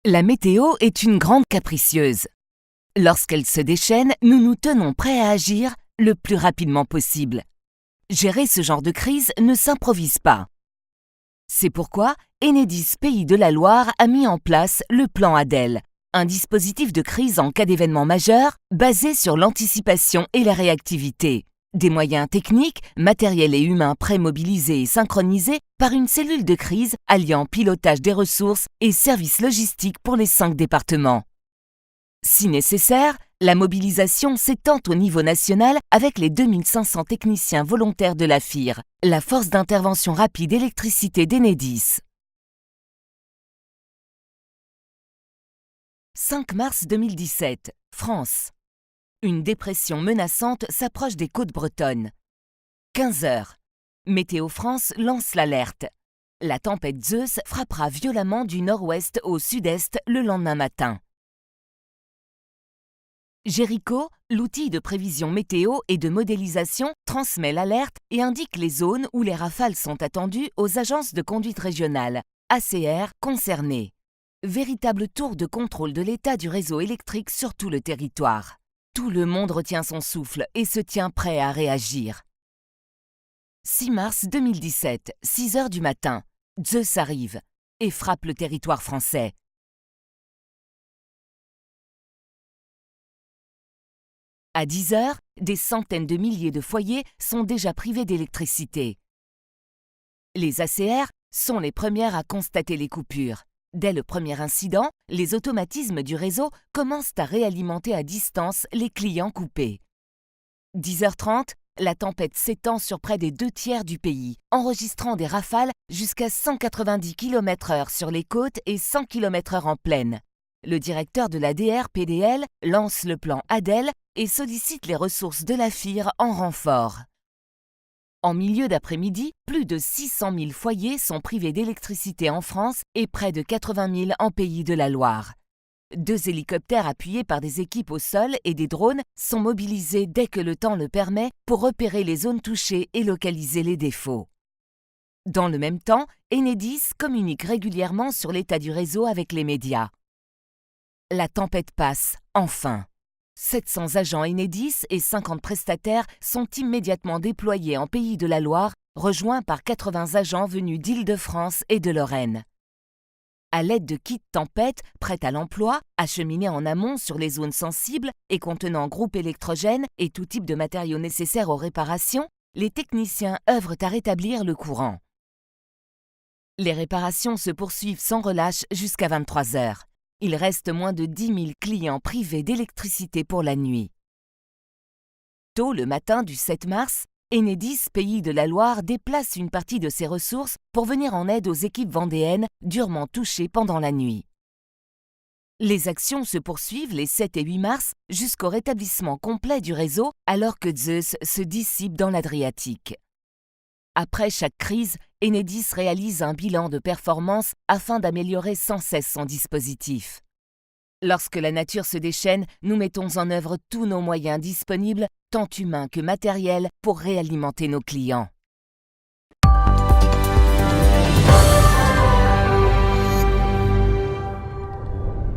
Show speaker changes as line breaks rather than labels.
La météo est une grande capricieuse. Lorsqu'elle se déchaîne, nous nous tenons prêts à agir le plus rapidement possible. Gérer ce genre de crise ne s'improvise pas. C'est pourquoi Enedis Pays de la Loire a mis en place le plan Adèle, un dispositif de crise en cas d'événement majeur basé sur l'anticipation et la réactivité. Des moyens techniques, matériels et humains prémobilisés et synchronisés par une cellule de crise alliant pilotage des ressources et services logistiques pour les 5 départements. Si nécessaire, la mobilisation s'étend au niveau national avec les 2500 techniciens volontaires de la FIR, la Force d'intervention rapide électricité d'Enedis. 5 mars 2017, France. Une dépression menaçante s'approche des côtes bretonnes. 15 heures. Météo France lance l'alerte. La tempête Zeus frappera violemment du nord-ouest au sud-est le lendemain matin. Jericho, l'outil de prévision météo et de modélisation, transmet l'alerte et indique les zones où les rafales sont attendues aux agences de conduite régionale, ACR, concernées. Véritable tour de contrôle de l'état du réseau électrique sur tout le territoire. Tout le monde retient son souffle et se tient prêt à réagir. 6 mars 2017, 6 heures du matin, Zeus arrive et frappe le territoire français. À 10 heures, des centaines de milliers de foyers sont déjà privés d'électricité. Les ACR sont les premières à constater les coupures. Dès le premier incident, les automatismes du réseau commencent à réalimenter à distance les clients coupés. 10h30, la tempête s'étend sur près des 2/3 du pays, enregistrant des rafales jusqu'à 190 km/h sur les côtes et 100 km/h en plaine. Le directeur de la DR-PDL lance le plan Adèle et sollicite les ressources de la FIR en renfort. En milieu d'après-midi, plus de 600 000 foyers sont privés d'électricité en France et près de 80 000 en Pays de la Loire. 2 hélicoptères appuyés par des équipes au sol et des drones sont mobilisés dès que le temps le permet pour repérer les zones touchées et localiser les défauts. Dans le même temps, Enedis communique régulièrement sur l'état du réseau avec les médias. La tempête passe, enfin. 700 agents Enedis et 50 prestataires sont immédiatement déployés en Pays de la Loire, rejoints par 80 agents venus d'Île-de-France et de Lorraine. À l'aide de kits tempête prêts à l'emploi, acheminés en amont sur les zones sensibles et contenant groupes électrogènes et tout type de matériaux nécessaires aux réparations, les techniciens œuvrent à rétablir le courant. Les réparations se poursuivent sans relâche jusqu'à 23 heures. Il reste moins de 10 000 clients privés d'électricité pour la nuit. Tôt le matin du 7 mars, Enedis Pays de la Loire déplace une partie de ses ressources pour venir en aide aux équipes vendéennes durement touchées pendant la nuit. Les actions se poursuivent les 7 et 8 mars jusqu'au rétablissement complet du réseau alors que Zeus se dissipe dans l'Adriatique. Après chaque crise, Enedis réalise un bilan de performance afin d'améliorer sans cesse son dispositif. Lorsque la nature se déchaîne, nous mettons en œuvre tous nos moyens disponibles, tant humains que matériels, pour réalimenter nos clients.